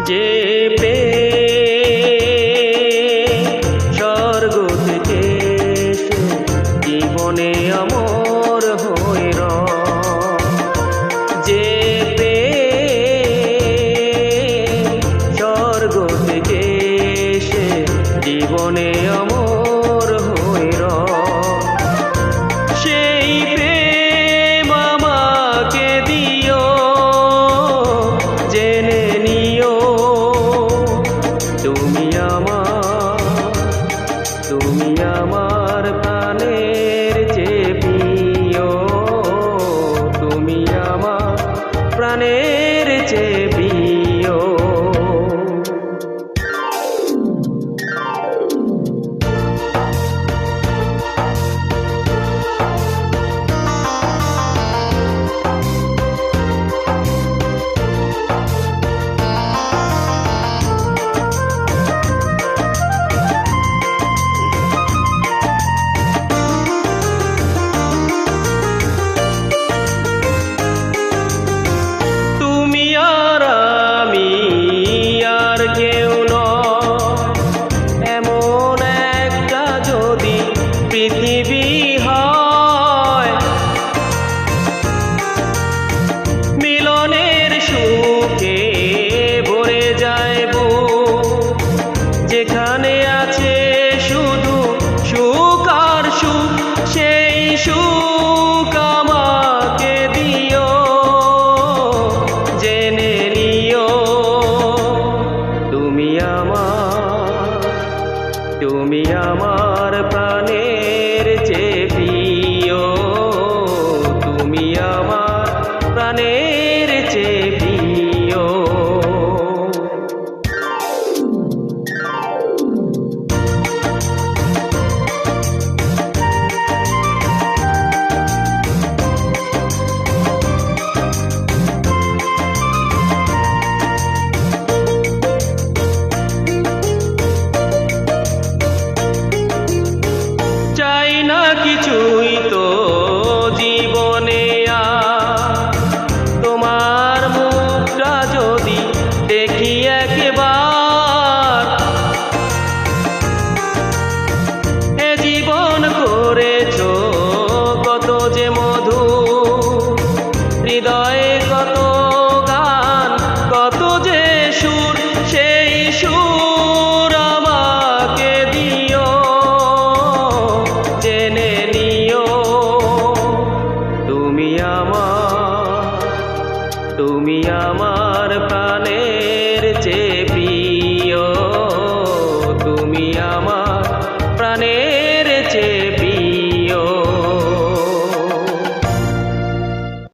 যে স্বর্গ থেকে জীবনে অমর হয়ে যে স্বর্গ থেকে জীবনে অমর হয়ে সেই প্রেম আমাকে দিও, জেনে নিও তুমি আমার প্রাণের চেয়ে প্রিয়, তুমি আমার প্রাণের চেয়ে প্রিয়। পৃথিবী হয় মিলনের সুখে ভরে যায় যেখানে আছে শুধু সুখ আর সুখ, সেই সুখ আমাকে দিও, জেনে নিও তুমি আমার প্রাণের চেয়ে প্রিয়, তুমি আমার প্রাণের চেয়ে প্রিয়। চাই না কিছুই তো জীবনে তোমার মুখটা যদি দেখি একবার, এ জীবন করেছো কত যে মধু, হৃদয়ে কত গান কত যে সুর, সেই সুর আমাকে দিও, জেনে নিও তুমি আমার প্রাণের চেয়ে